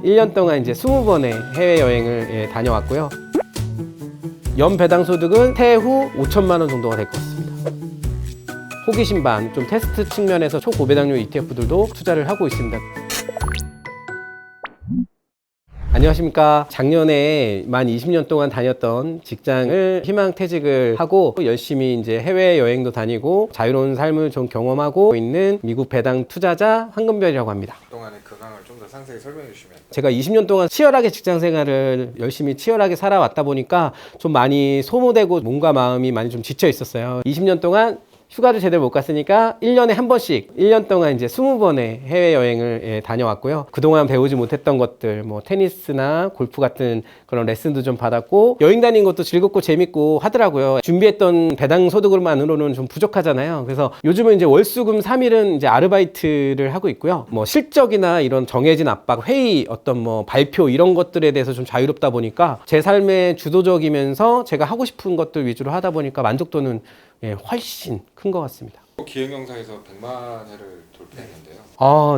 1년 동안 이제 20번의 해외여행을 다녀왔고요. 연 배당 소득은 세후 5천만 원 정도가 될 것 같습니다. 호기심 반, 좀 테스트 측면에서 초고배당률 ETF들도 투자를 하고 있습니다. 안녕하십니까. 작년에 만 20년 동안 다녔던 직장을 희망퇴직을 하고 열심히 이제 해외여행도 다니고 자유로운 삶을 좀 경험하고 있는 미국 배당 투자자 황금별이라고 합니다. 그동안의 근황을 좀 더 상세히 설명해 주시면. 제가 20년 동안 치열하게 직장 생활을 열심히 치열하게 살아왔다 보니까 좀 많이 소모되고 몸과 마음이 많이 좀 지쳐 있었어요. 20년 동안 휴가도 제대로 못 갔으니까 1년에 한 번씩 1년 동안 이제 20번의 해외여행을 다녀왔고요. 그동안 배우지 못했던 것들, 뭐 테니스나 골프 같은 그런 레슨도 좀 받았고, 여행 다니는 것도 즐겁고 재밌고 하더라고요. 준비했던 배당 소득으로만으로는 좀 부족하잖아요. 그래서 요즘은 이제 월수금 3일은 이제 아르바이트를 하고 있고요. 뭐 실적이나 이런 정해진 압박, 회의, 어떤 뭐 발표 이런 것들에 대해서 좀 자유롭다 보니까 제 삶에 주도적이면서 제가 하고 싶은 것들 위주로 하다 보니까 만족도는 훨씬 큰 것 같습니다. 기획 영상에서 100만 회를 돌파했는데요.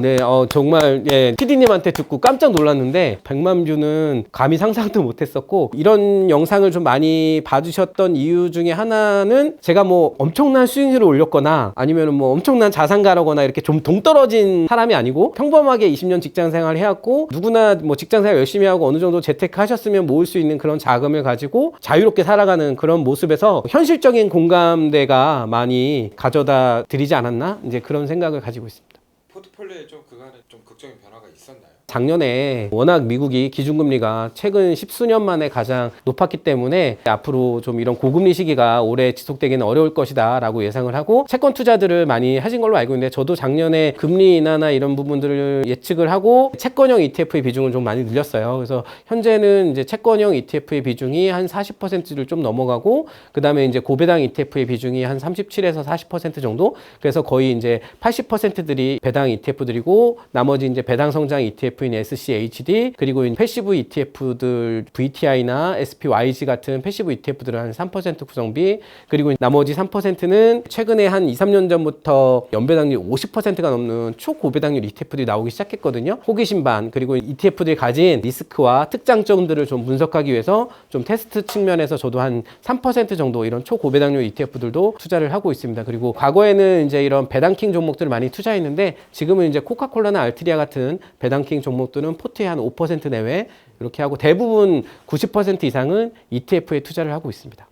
네. 정말, PD님한테 듣고 깜짝 놀랐는데, 100만 뷰는 감히 상상도 못 했었고, 이런 영상을 좀 많이 봐주셨던 이유 중에 하나는 제가 뭐 엄청난 수익률을 올렸거나, 아니면 뭐 엄청난 자산가라거나 이렇게 좀 동떨어진 사람이 아니고, 평범하게 20년 직장 생활을 해왔고, 누구나 뭐 직장 생활 열심히 하고 어느 정도 재테크 하셨으면 모을 수 있는 그런 자금을 가지고 자유롭게 살아가는 그런 모습에서 현실적인 공감대가 많이 가져다 드리지 않았나? 이제 그런 생각을 가지고 있습니다. 포트폴리오에 좀 그간에 좀 극적인 변화가 있었나요? 작년에 워낙 미국이 기준금리가 최근 10수년 만에 가장 높았기 때문에 앞으로 좀 이런 고금리 시기가 오래 지속되기는 어려울 것이다 라고 예상을 하고 채권 투자들을 많이 하신 걸로 알고 있는데, 저도 작년에 금리 인하나 이런 부분들을 예측을 하고 채권형 ETF의 비중을 좀 많이 늘렸어요. 그래서 현재는 이제 채권형 ETF의 비중이 한 40%를 좀 넘어가고, 그 다음에 이제 고배당 ETF의 비중이 한 37에서 40% 정도, 그래서 거의 이제 80%들이 배당 ETF들이고, 나머지 이제 배당 성장 ETF인 SCHD, 그리고 패시브 ETF들 VTI나 SPYG 같은 패시브 ETF들은 한 3% 구성비, 그리고 나머지 3%는 최근에 한 2, 3년 전부터 연배당률 50%가 넘는 초고배당률 ETF들이 나오기 시작했거든요. 호기심 반, 그리고 ETF들이 가진 리스크와 특장점들을 좀 분석하기 위해서 좀 테스트 측면에서 저도 한 3% 정도 이런 초고배당률 ETF들도 투자를 하고 있습니다. 그리고 과거에는 이제 이런 배당킹 종목들을 많이 투자했는데, 지금은 이제 코카콜라나 알트리아 같은 배당킹 종목들은 포트의 한 5% 내외 이렇게 하고, 대부분 90% 이상은 ETF에 투자를 하고 있습니다.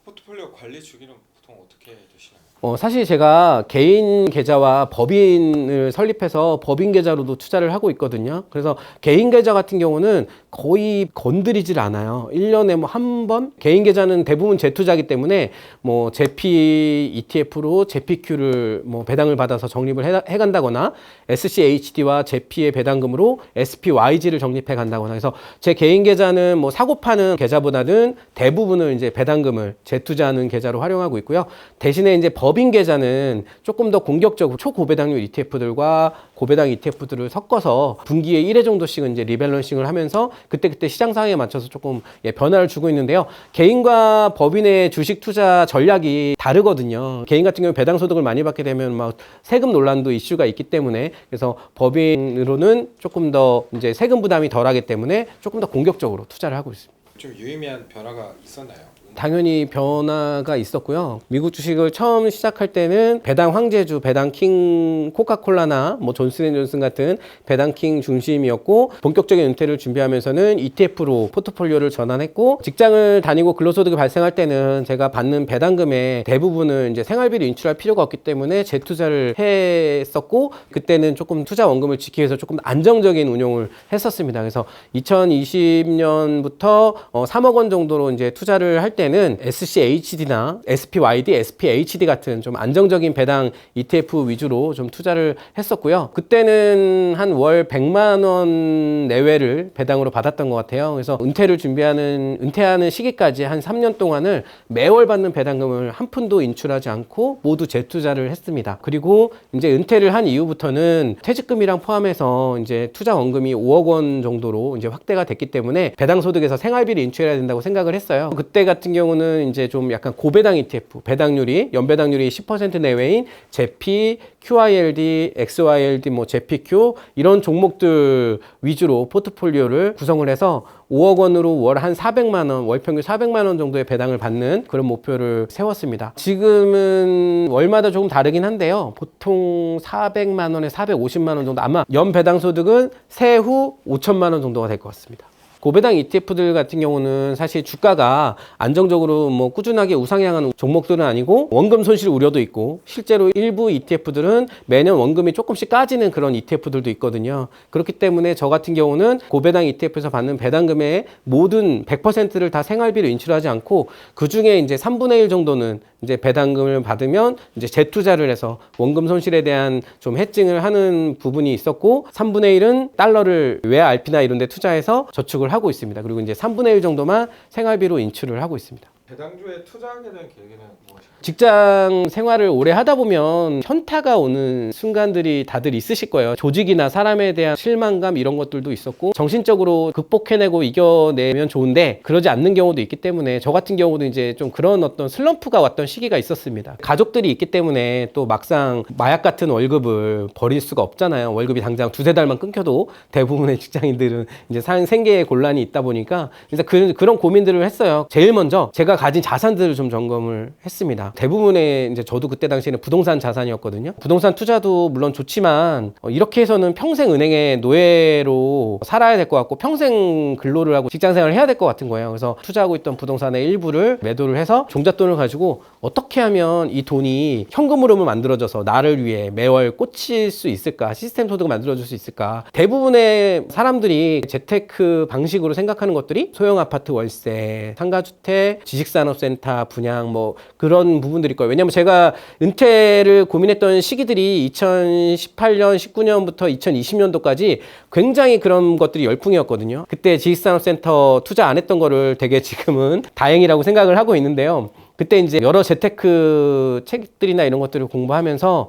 포트폴리오 관리 주기는 보통 어떻게 되시나요? 사실 제가 개인 계좌와 법인을 설립해서 법인 계좌로도 투자를 하고 있거든요. 그래서 개인 계좌 같은 경우는 거의 건드리질 않아요. 1년에 뭐 한 번? 개인 계좌는 대부분 재투자기 때문에 뭐 제피 ETF로 제피Q를 뭐 배당을 받아서 적립을 해간다거나, SCHD와 제피의 배당금으로 SPYG를 적립해 간다거나 해서, 제 개인 계좌는 뭐 사고 파는 계좌보다는 대부분을 이제 배당금을 재투자하는 계좌로 활용하고 있고요. 대신에 이제 법인 계좌는 조금 더 공격적으로 초고배당률 ETF들과 고배당 ETF들을 섞어서 분기에 1회 정도씩은 이제 리밸런싱을 하면서 그때그때 시장 상황에 맞춰서 조금 변화를 주고 있는데요. 개인과 법인의 주식 투자 전략이 다르거든요. 개인 같은 경우 배당 소득을 많이 받게 되면 막 세금 논란도 이슈가 있기 때문에, 그래서 법인으로는 조금 더 이제 세금 부담이 덜하기 때문에 조금 더 공격적으로 투자를 하고 있습니다. 좀 유의미한 변화가 있었나요? 당연히 변화가 있었고요. 미국 주식을 처음 시작할 때는 배당 황제주, 배당 킹 코카콜라나 뭐 존슨앤존슨 같은 배당 킹 중심이었고, 본격적인 은퇴를 준비하면서는 ETF로 포트폴리오를 전환했고, 직장을 다니고 근로소득이 발생할 때는 제가 받는 배당금의 대부분을 이제 생활비로 인출할 필요가 없기 때문에 재투자를 했었고, 그때는 조금 투자 원금을 지키기 위해서 조금 안정적인 운용을 했었습니다. 그래서 2020년부터 3억 원 정도로 이제 투자를 할 때는 SCHD나 SPYD, SPHD 같은 좀 안정적인 배당 ETF 위주로 좀 투자를 했었고요. 그때는 한 월 100만 원 내외를 배당으로 받았던 것 같아요. 그래서 은퇴하는 시기까지 한 3년 동안을 매월 받는 배당금을 한 푼도 인출하지 않고 모두 재투자를 했습니다. 그리고 이제 은퇴를 한 이후부터는 퇴직금이랑 포함해서 이제 투자 원금이 5억 원 정도로 이제 확대가 됐기 때문에 배당 소득에서 생활비를 인출해야 된다고 생각을 했어요. 그때 같은 같은 경우는 이제 좀 약간 고배당 ETF, 배당률이, 연배당률이 10% 내외인 제피, QILD, XYLD, 뭐 제피Q 이런 종목들 위주로 포트폴리오를 구성을 해서 5억 원으로 월 한 400만 원, 월 평균 400만 원 정도의 배당을 받는 그런 목표를 세웠습니다. 지금은 월마다 조금 다르긴 한데요. 보통 400만 원에 450만 원 정도, 아마 연 배당 소득은 세후 5천만 원 정도가 될 것 같습니다. 고배당 ETF들 같은 경우는 사실 주가가 안정적으로 뭐 꾸준하게 우상향하는 종목들은 아니고 원금 손실 우려도 있고, 실제로 일부 ETF들은 매년 원금이 조금씩 까지는 그런 ETF들도 있거든요. 그렇기 때문에 저 같은 경우는 고배당 ETF에서 받는 배당금의 모든 100%를 다 생활비로 인출하지 않고 그 중에 이제 3분의 1 정도는 이제 배당금을 받으면 이제 재투자를 해서 원금 손실에 대한 좀 해칭을 하는 부분이 있었고, 3분의 1은 달러를 외화 RP나 이런 데 투자해서 저축을 하고 있습니다. 그리고 이제 3분의 1 정도만 생활비로 인출을 하고 있습니다. 배당주에 투자하게 된 계기는 무엇인가요? 직장 생활을 오래 하다 보면 현타가 오는 순간들이 다들 있으실 거예요. 조직이나 사람에 대한 실망감 이런 것들도 있었고, 정신적으로 극복해내고 이겨내면 좋은데 그러지 않는 경우도 있기 때문에 저 같은 경우도 이제 좀 그런 어떤 슬럼프가 왔던 시기가 있었습니다. 가족들이 있기 때문에 또 막상 마약 같은 월급을 버릴 수가 없잖아요. 월급이 당장 두세 달만 끊겨도 대부분의 직장인들은 이제 생계에 곤란이 있다 보니까 그래서 그런 고민들을 했어요. 제일 먼저 제가 가진 자산들을 좀 점검을 했습니다. 대부분의 이제 저도 그때 당시에는 부동산 자산이었거든요. 부동산 투자도 물론 좋지만 이렇게 해서는 평생 은행의 노예로 살아야 될 것 같고 평생 근로를 하고 직장 생활을 해야 될 것 같은 거예요. 그래서 투자하고 있던 부동산의 일부를 매도를 해서 종잣돈을 가지고 어떻게 하면 이 돈이 현금으로만 만들어져서 나를 위해 매월 꽂힐 수 있을까, 시스템 소득을 만들어줄 수 있을까. 대부분의 사람들이 재테크 방식으로 생각하는 것들이 소형 아파트 월세, 상가주택, 지식산업센터 분양 뭐 그런 부분들일 거예요. 왜냐면 제가 은퇴를 고민했던 시기들이 2018년, 19년부터 2020년도까지 굉장히 그런 것들이 열풍이었거든요. 그때 지식산업센터 투자 안 했던 거를 되게 지금은 다행이라고 생각을 하고 있는데요. 그때 이제 여러 재테크 책들이나 이런 것들을 공부하면서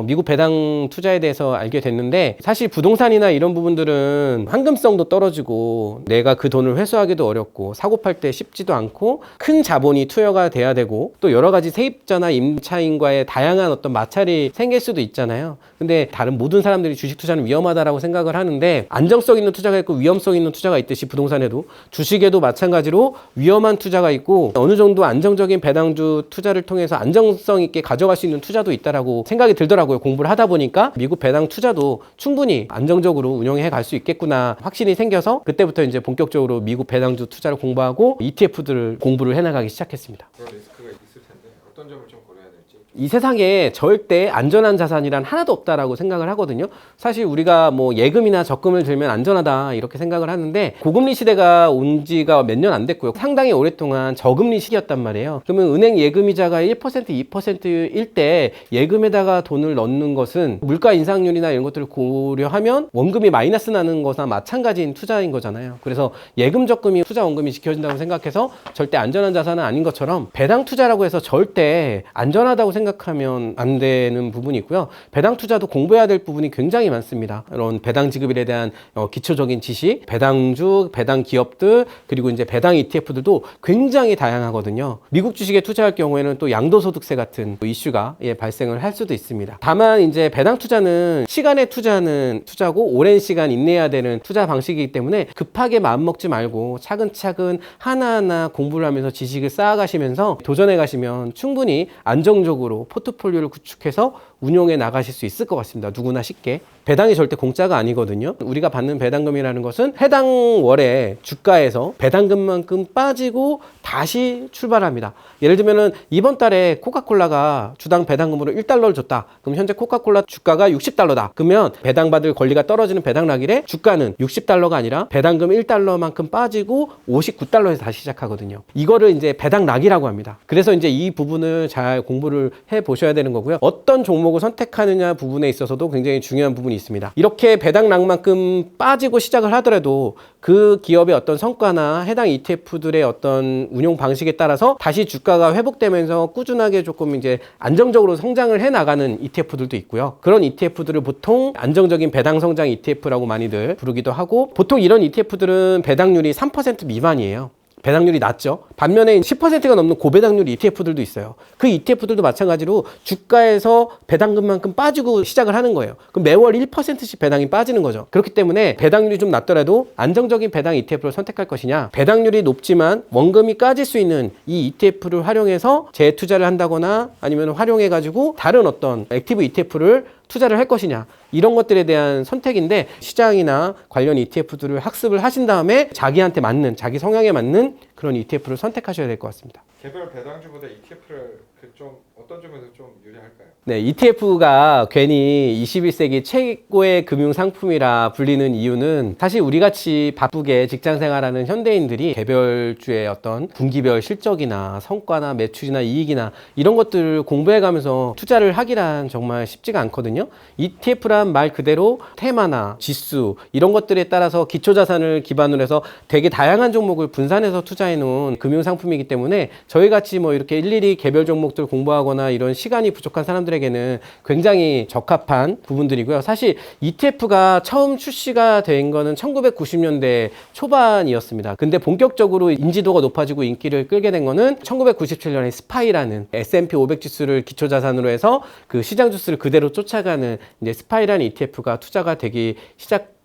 미국 배당 투자에 대해서 알게 됐는데, 사실 부동산이나 이런 부분들은 황금성도 떨어지고 내가 그 돈을 회수하기도 어렵고 사고 팔 때 쉽지도 않고 큰 자본이 투여가 돼야 되고 또 여러 가지 세입자나 임차인과의 다양한 어떤 마찰이 생길 수도 있잖아요. 근데 다른 모든 사람들이 주식 투자는 위험하다라고 생각을 하는데, 안정성 있는 투자가 있고 위험성 있는 투자가 있듯이 부동산에도 주식에도 마찬가지로 위험한 투자가 있고 어느 정도 안정적인 배당주 투자를 통해서 안정성 있게 가져갈 수 있는 투자도 있다라고 생각이 들더라고요. 공부를 하다 보니까 미국 배당 투자도 충분히 안정적으로 운영해 갈 수 있겠구나 확신이 생겨서 그때부터 이제 본격적으로 미국 배당주 투자를 공부하고 ETF들을 공부를 해나가기 시작했습니다. 그런 리스크가 있을 텐데 어떤 점을 좀 고려해야 될지. 이 세상에 절대 안전한 자산이란 하나도 없다라고 생각을 하거든요. 사실 우리가 뭐 예금이나 적금을 들면 안전하다 이렇게 생각을 하는데, 고금리 시대가 온 지가 몇 년 안 됐고요. 상당히 오랫동안 저금리 시기였단 말이에요. 그러면 은행 예금이자가 1%, 2%일 때 예금에다가 돈을 넣는 것은 물가 인상률이나 이런 것들을 고려하면 원금이 마이너스 나는 것과 마찬가지인 투자인 거잖아요. 그래서 예금 적금이 투자 원금이 지켜진다고 생각해서 절대 안전한 자산은 아닌 것처럼, 배당 투자라고 해서 절대 안전하다고 생각하면 안 되는 부분이 있고요. 배당 투자도 공부해야 될 부분이 굉장히 많습니다. 이런 배당 지급일에 대한 기초적인 지식, 배당주, 배당 기업들, 그리고 이제 배당 ETF들도 굉장히 다양하거든요. 미국 주식에 투자할 경우에는 또 양도소득세 같은 이슈가 발생을 할 수도 있습니다. 다만 이제 배당 투자는 시간에 투자하는 투자고 오랜 시간 인내해야 되는 투자 방식이기 때문에 급하게 마음먹지 말고 차근차근 하나하나 공부를 하면서 지식을 쌓아가시면서 도전해 가시면 충분히 안정적으로 포트폴리오를 구축해서 운용해 나가실 수 있을 것 같습니다. 누구나 쉽게. 배당이 절대 공짜가 아니거든요. 우리가 받는 배당금이라는 것은 해당 월에 주가에서 배당금만큼 빠지고 다시 출발합니다. 예를 들면은 이번 달에 코카콜라가 주당 배당금으로 1달러를 줬다. 그럼 현재 코카콜라 주가가 60달러다. 그러면 배당받을 권리가 떨어지는 배당락일에 주가는 60달러가 아니라 배당금 1달러만큼 빠지고 59달러에서 다시 시작하거든요. 이거를 이제 배당락이라고 합니다. 그래서 이제 이 부분을 잘 공부를 해 보셔야 되는 거고요. 어떤 종목을 선택하느냐 부분에 있어서도 굉장히 중요한 부분이 있습니다. 이렇게 배당락만큼 빠지고 시작을 하더라도 그 기업의 어떤 성과나 해당 ETF들의 어떤 운용 방식에 따라서 다시 주가가 회복되면서 꾸준하게 조금 이제 안정적으로 성장을 해 나가는 ETF들도 있고요. 그런 ETF들을 보통 안정적인 배당 성장 ETF라고 많이들 부르기도 하고, 보통 이런 ETF들은 배당률이 3% 미만이에요. 배당률이 낮죠. 반면에 10%가 넘는 고배당률 ETF들도 있어요. 그 ETF들도 마찬가지로 주가에서 배당금만큼 빠지고 시작을 하는 거예요. 그럼 매월 1%씩 배당이 빠지는 거죠. 그렇기 때문에 배당률이 좀 낮더라도 안정적인 배당 ETF를 선택할 것이냐, 배당률이 높지만 원금이 까질 수 있는 이 ETF를 활용해서 재투자를 한다거나 아니면 활용해가지고 다른 어떤 액티브 ETF를 투자를 할 것이냐, 이런 것들에 대한 선택인데, 시장이나 관련 ETF들을 학습을 하신 다음에 자기한테 맞는, 자기 성향에 맞는 그런 ETF를 선택하셔야 될 것 같습니다. 개별 배당주보다 ETF를 좀 어떤 점에서 좀 유리할까요? 네, ETF가 괜히 21세기 최고의 금융 상품이라 불리는 이유는, 사실 우리 같이 바쁘게 직장 생활하는 현대인들이 개별주의 어떤 분기별 실적이나 성과나 매출이나 이익이나 이런 것들을 공부해 가면서 투자를 하기란 정말 쉽지가 않거든요. ETF란 말 그대로 테마나 지수 이런 것들에 따라서 기초자산을 기반으로 해서 되게 다양한 종목을 분산해서 투자해 놓은 금융 상품이기 때문에, 저희 같이 뭐 이렇게 일일이 개별 종목들 공부하거나 이런 시간이 부족한 사람들에게는 굉장히 적합한 부분들이고요. 사실 ETF가 처음 출시가 된 거는 1990년대 초반이었습니다. 근데 본격적으로 인지도가 높아지고 인기를 끌게 된 거는 1997년에 스파이라는 S&P 500 지수를 기초자산으로 해서 그 시장 지수를 그대로 쫓아가는 이제 스파이라는 ETF가 투자가 되기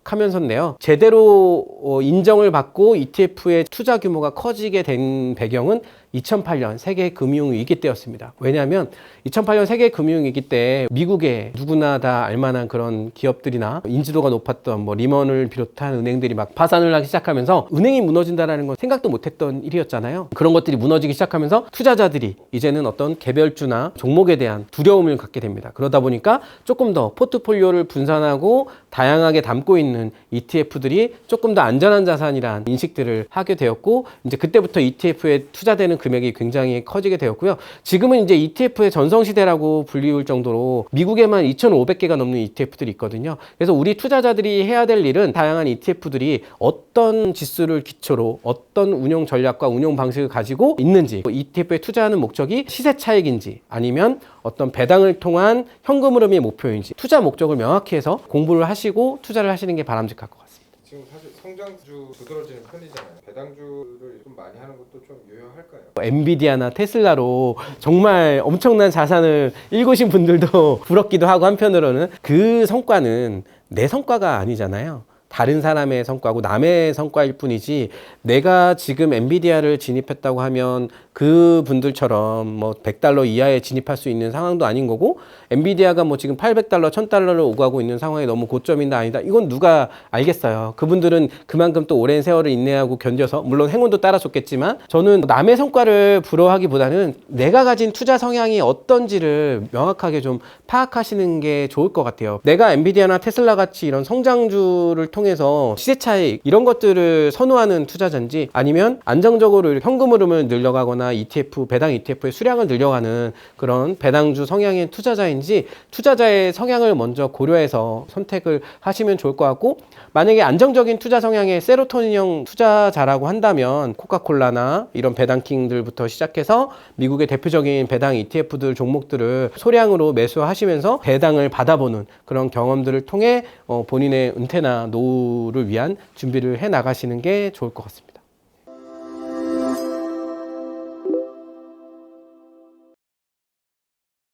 하면서인데요. 제대로 인정을 받고 ETF의 투자 규모가 커지게 된 배경은 2008년 세계 금융위기 때였습니다. 왜냐하면 2008년 세계 금융위기 때 미국에 누구나 다 알만한 그런 기업들이나 인지도가 높았던 뭐 리먼을 비롯한 은행들이 막 파산을 하기 시작하면서, 은행이 무너진다라는 건 생각도 못했던 일이었잖아요. 그런 것들이 무너지기 시작하면서 투자자들이 이제는 어떤 개별주나 종목에 대한 두려움을 갖게 됩니다. 그러다 보니까 조금 더 포트폴리오를 분산하고 다양하게 담고 있는 ETF들이 조금 더 안전한 자산이란 인식들을 하게 되었고, 이제 그때부터 ETF에 투자되는 금액이 굉장히 커지게 되었고요. 지금은 이제 ETF의 전성시대라고 불리울 정도로 미국에만 2,500개가 넘는 ETF들이 있거든요. 그래서 우리 투자자들이 해야 될 일은 다양한 ETF들이 어떤 지수를 기초로 어떤 운용 전략과 운용 방식을 가지고 있는지, ETF에 투자하는 목적이 시세 차익인지 아니면 어떤 배당을 통한 현금 흐름이 목표인지, 투자 목적을 명확히 해서 공부를 하시고 투자를 하시는 게 바람직할 것 같습니다. 지금 사실 성장주 두드러지는 편이잖아요. 배당주를 좀 많이 하는 것도 좀 유효할까요? 엔비디아나 테슬라로 정말 엄청난 자산을 일구신 분들도 부럽기도 하고, 한편으로는 그 성과는 내 성과가 아니잖아요. 다른 사람의 성과고 남의 성과일 뿐이지, 내가 지금 엔비디아를 진입했다고 하면 그 분들처럼 뭐 $100 이하에 진입할 수 있는 상황도 아닌 거고, 엔비디아가 뭐 지금 $800, $1000를 오가고 있는 상황이 너무 고점인다 아니다, 이건 누가 알겠어요. 그분들은 그만큼 또 오랜 세월을 인내하고 견뎌서, 물론 행운도 따라줬겠지만, 저는 남의 성과를 부러워하기보다는 내가 가진 투자 성향이 어떤지를 명확하게 좀 파악하시는 게 좋을 것 같아요. 내가 엔비디아나 테슬라 같이 이런 성장주를 통해서 시세 차익 이런 것들을 선호하는 투자자인지, 아니면 안정적으로 현금 흐름을 늘려가거나 ETF, 배당 ETF의 수량을 늘려가는 그런 배당주 성향의 투자자인지, 투자자의 성향을 먼저 고려해서 선택을 하시면 좋을 것 같고, 만약에 안정적인 투자 성향의 세로토닌형 투자자라고 한다면 코카콜라나 이런 배당킹들부터 시작해서 미국의 대표적인 배당 ETF들 종목들을 소량으로 매수하시면서 배당을 받아보는 그런 경험들을 통해 본인의 은퇴나 노후를 위한 준비를 해 나가시는 게 좋을 것 같습니다.